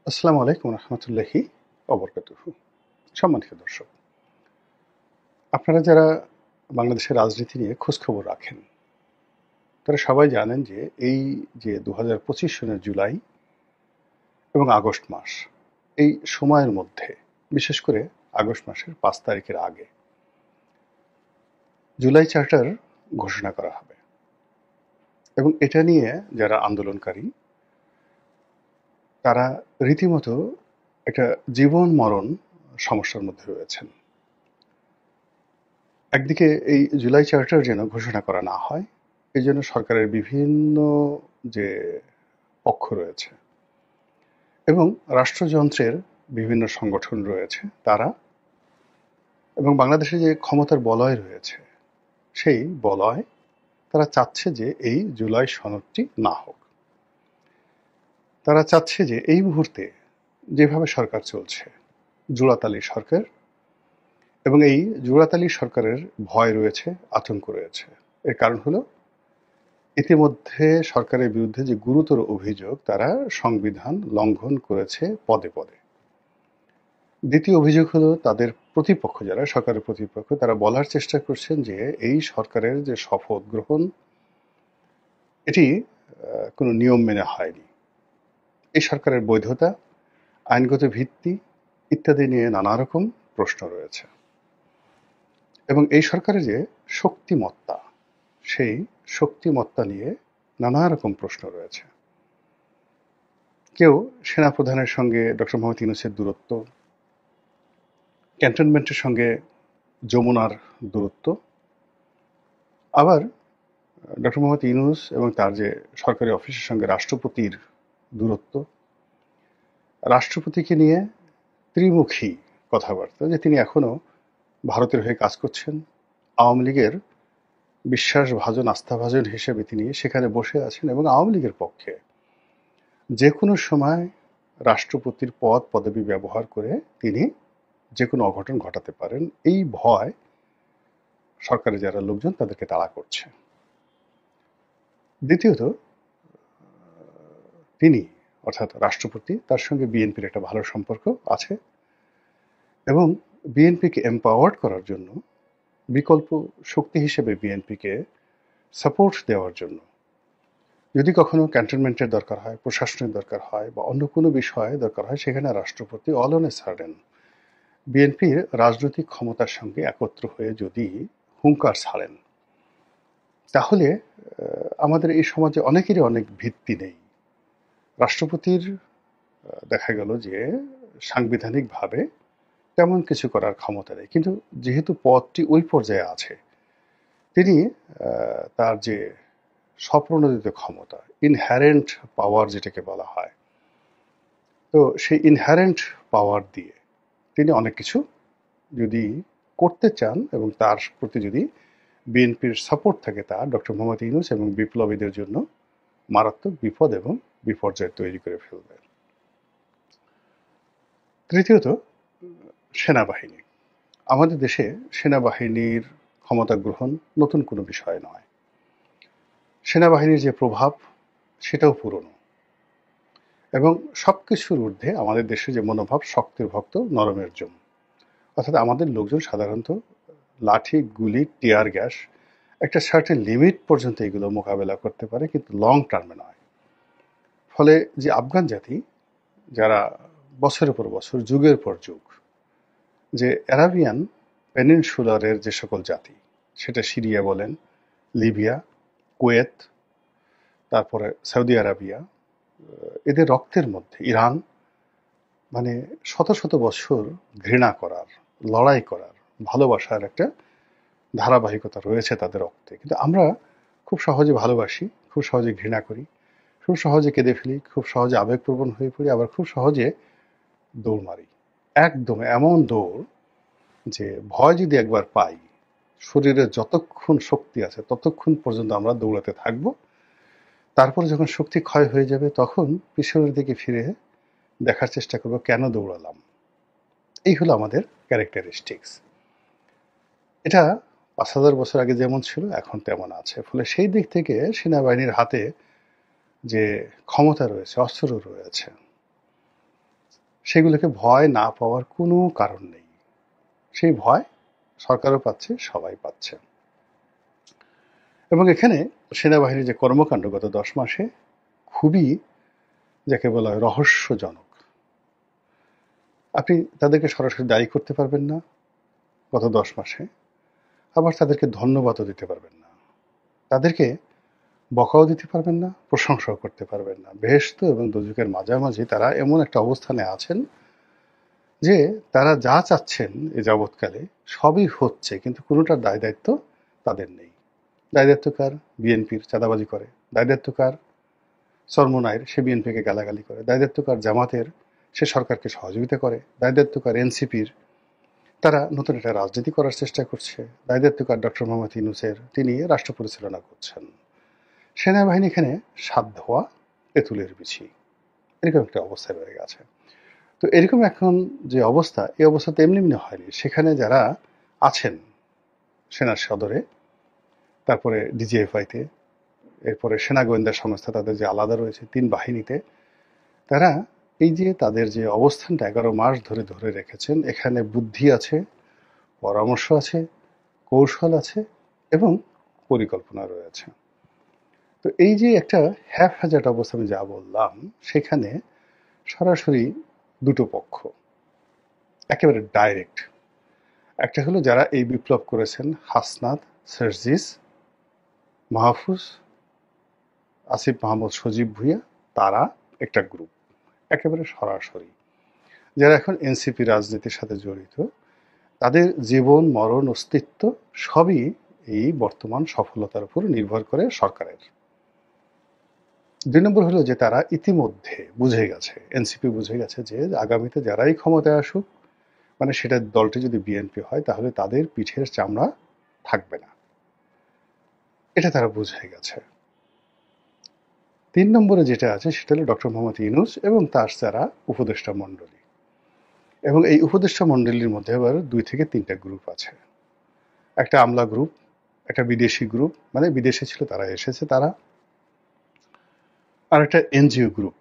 আসসালামু আলাইকুম রহমতুল্লাহি অবরকাতুহু। সম্মানিত দর্শক, আপনারা যারা বাংলাদেশের রাজনীতি নিয়ে খোঁজখবর রাখেন তারা সবাই জানেন যে এই যে 2025 সনের জুলাই এবং আগস্ট মাস, এই সময়ের মধ্যে বিশেষ করে আগস্ট মাসের 5 তারিখের আগে জুলাই চার্টার ঘোষণা করা হবে এবং এটা নিয়ে যারা আন্দোলনকারী তারা রীতিমতো একটা জীবন মরণ সমস্যার মধ্যে রয়েছেন। একদিকে এই জুলাই চার্টার যেন ঘোষণা করা না হয়, এই জন্য সরকারের বিভিন্ন যে পক্ষ রয়েছে এবং রাষ্ট্রযন্ত্রের বিভিন্ন সংগঠন রয়েছে তারা, এবং বাংলাদেশে যে ক্ষমতার বলয় রয়েছে সেই বলয় তারা চাচ্ছে যে এই জুলাই সনদটি না হোক। তারা চাচ্ছে যে এই মুহূর্তে যেভাবে সরকার চলছে, জোড়াতালি সরকার, এবং এই জোড়াতালি সরকারের ভয় রয়েছে, আতঙ্ক রয়েছে। এর কারণ হলো ইতিমধ্যে সরকারের বিরুদ্ধে যে গুরুতর অভিযোগ, তারা সংবিধান লঙ্ঘন করেছে পদে পদে। দ্বিতীয় অভিযোগ হলো তাদের প্রতিপক্ষ, যারা সরকারের প্রতিপক্ষ, তারা বলার চেষ্টা করছেন যে এই সরকারের যে শপথ গ্রহণ এটি কোনো নিয়ম মেনে হয়নি। এই সরকারের বৈধতা, আইনগত ভিত্তি ইত্যাদি নিয়ে নানা রকম প্রশ্ন রয়েছে এবং এই সরকারের যে শক্তিমত্তা, সেই শক্তিমত্তা নিয়ে নানা রকম প্রশ্ন রয়েছে। কেউ সেনাপ্রধানের সঙ্গে ডক্টর মোহাম্মদ ইউনূসের দূরত্ব, ক্যান্টনমেন্টের সঙ্গে যমুনার দূরত্ব, আবার ডক্টর মোহাম্মদ ইউনূস এবং তার যে সরকারি অফিসের সঙ্গে রাষ্ট্রপতির দূরত্ব, রাষ্ট্রপতিকে নিয়ে ত্রিমুখী কথাবার্তা, যে তিনি এখনো ভারতের হয়ে কাজ করছেন, আওয়ামী লীগের বিশ্বাসভাজন আস্থাভাজন হিসেবে তিনি সেখানে বসে আছেন এবং আওয়ামী লীগের পক্ষে যে কোনো সময় রাষ্ট্রপতির পদ পদবি ব্যবহার করে তিনি যে কোনো অঘটন ঘটাতে পারেন, এই ভয় সরকারের যারা লোকজন তাদেরকে তাড়া করছে। দ্বিতীয়ত, তিনি অর্থাৎ রাষ্ট্রপতি, তার সঙ্গে বিএনপির একটা ভালো সম্পর্ক আছে এবং বিএনপিকে এম্পাওয়ার্ড করার জন্য, বিকল্প শক্তি হিসেবে বিএনপিকে সাপোর্ট দেওয়ার জন্য যদি কখনো ক্যান্টনমেন্টের দরকার হয়, প্রশাসনের দরকার হয় বা অন্য কোনো বিষয়ে দরকার হয়, সেখানে রাষ্ট্রপতি অল অন এ সাডেন বিএনপির রাজনৈতিক ক্ষমতার সঙ্গে একত্র হয়ে যদি হুঙ্কার ছাড়েন, তাহলে আমাদের এই সমাজে অনেকেরই অনেক ভিত্তি নেই। রাষ্ট্রপতির দেখা গেল যে সাংবিধানিকভাবে তেমন কিছু করার ক্ষমতা নেই, কিন্তু যেহেতু পদটি ওই পর্যায়ে আছে, তিনি তার যে স্বপ্রণোদিত ক্ষমতা, ইনহ্যারেন্ট পাওয়ার যেটাকে বলা হয়, তো সেই ইনহ্যারেন্ট পাওয়ার দিয়ে তিনি অনেক কিছু যদি করতে চান এবং তার প্রতি যদি বিএনপির সাপোর্ট থাকে, তা ডক্টর মোহাম্মদ ইউনূস এবং বিপ্লবীদের জন্য মারাত্মক বিপদ এবং বিপর্যয় তৈরি করে ফেলবে। তৃতীয়ত, সেনাবাহিনী। আমাদের দেশে সেনাবাহিনীর ক্ষমতা গ্রহণ নতুন কোনো বিষয় নয়। সেনাবাহিনীর যে প্রভাব সেটাও পুরনো, এবং সবকিছুর ঊর্ধ্বে আমাদের দেশে যে মনোভাব, শক্তের ভক্ত নরমের জম, অর্থাৎ আমাদের লোকজন সাধারণত লাঠি, গুলি, টিয়ার গ্যাস একটা সার্টেন লিমিট পর্যন্ত এগুলো মোকাবেলা করতে পারে, কিন্তু লং টার্মে নয়। ফলে যে আফগান জাতি, যারা বছরের পর বছর, যুগের পর যুগ, যে অ্যারাবিয়ান পেনিনসুলারের যে সকল জাতি, সেটা সিরিয়া বলেন, লিবিয়া, কুয়েত, তারপরে সৌদি আরবিয়া, এদের রক্তের মধ্যে ইরান, মানে শত শত বছর ঘৃণা করার, লড়াই করার, ভালোবাসার একটা ধারাবাহিকতা রয়েছে তাদের রক্তে। কিন্তু আমরা খুব সহজে ভালোবাসি, খুব সহজে ঘৃণা করি, খুব সহজে কেঁদে ফেলি, খুব সহজে আবেগপ্রবণ হয়ে পড়ি, আবার খুব সহজে দৌড় মারি। একদম এমন দৌড় যে ভয় যদি একবার পাই, শরীরে যতক্ষণ শক্তি আছে ততক্ষণ পর্যন্ত আমরা দৌড়াতে থাকবো। তারপরে যখন শক্তি ক্ষয় হয়ে যাবে, তখন পিছনের দিকে ফিরে দেখার চেষ্টা করবো কেন দৌড়ালাম। এই হলো আমাদের ক্যারেক্টারিস্টিক্স। এটা 5,000 বছর আগে যেমন ছিল এখন তেমন আছে। ফলে সেই দিক থেকে সেনাবাহিনীর হাতে যে ক্ষমতা রয়েছে, অস্ত্র রয়েছে, সেগুলোকে ভয় না পাওয়ার কোনো কারণ নেই। সেই ভয় সরকারও পাচ্ছে, সবাই পাচ্ছে। এবং এখানে সেনাবাহিনীর যে কর্মকাণ্ড গত 10 মাসে খুবই, যাকে বলা হয়, রহস্যজনক। আপনি তাদেরকে সরাসরি দায়ী করতে পারবেন না গত 10 মাসে, আবার তাদেরকে ধন্যবাদও দিতে পারবেন না, তাদেরকে বকাও দিতে পারবেন না, প্রশংসাও করতে পারবেন না। বেহেশত এবং দোজখের মাঝামাঝি তারা এমন একটা অবস্থানে আছেন যে তারা যা চাচ্ছেন এ যাবৎকালে সবই হচ্ছে, কিন্তু কোনোটার দায় দায়িত্ব তাদের নেই। দায় দায়িত্ব কার? বিএনপির, চাঁদাবাজি করে। দায় দায়িত্ব কার? চরমোনাইয়ের, সে বিএনপিকে গালাগালি করে। দায় দায়িত্ব কার? জামাতের, সে সরকারকে সহযোগিতা করে। দায় দায়িত্ব কার? এনসিপির, তারা নতুন একটা রাজনীতি করার চেষ্টা করছে। দায় দায়িত্ব কার? ডক্টর মোহাম্মদ ইউনূসের, তিনি রাষ্ট্র পরিচালনা করছেন। সেনাবাহিনী এখানে সাত ধোয়া তেঁতুলের বিচি, এরকম একটা অবস্থায় রয়ে গেছে। তো এরকম এখন যে অবস্থা, এই অবস্থা তো এমনি এমনি হয়নি। সেখানে যারা আছেন সেনার সদরে, তারপরে ডিজিএফআইতে, এরপরে সেনা গোয়েন্দা সংস্থা, তাদের যে আলাদা রয়েছে 3 বাহিনীতে, তারা এই যে তাদের যে অবস্থানটা 11 মাস ধরে ধরে রেখেছেন, এখানে বুদ্ধি আছে, পরামর্শ আছে, কৌশল আছে এবং পরিকল্পনা রয়েছে। তো এই যে একটা হ্যাফহ্যাজার্ড অবস্থা আমি যা বললাম, সেখানে সরাসরি দুটো পক্ষ একেবারে ডাইরেক্ট। একটা হলো যারা এই বিপ্লব করেছেন, হাসনাত, সার্জিস, মাহফুজ, আসিফ মাহমুদ, সজীব ভুঁইয়া, তারা একটা গ্রুপ একেবারে সরাসরি, যারা এখন এনসিপি রাজনীতির সাথে জড়িত। তাদের জীবন, মরণ, অস্তিত্ব সবই এই বর্তমান সফলতার উপর নির্ভর করে সরকারের। 2 নম্বর হলো যে তারা ইতিমধ্যে বুঝে গেছে, এনসিপি বুঝে গেছে যে আগামীতে যারাই ক্ষমতায় আসুক, মানে সেটা দলটি যদি বিএনপি হয়, তাহলে তাদের পিঠের চামড়া থাকবে না, এটা তারা বুঝে গেছে। 3 নম্বরে যেটা আছে সেটা হলো ডক্টর মোহাম্মদ ইউনূস এবং তার যারা উপদেষ্টা মণ্ডলী। এবং এই উপদেষ্টা মণ্ডলীর মধ্যে আবার 2 থেকে 3টা গ্রুপ আছে। একটা আমলা গ্রুপ, একটা বিদেশি গ্রুপ, মানে বিদেশে ছিল তারা এসেছে তারা, আর একটা এনজিও গ্রুপ,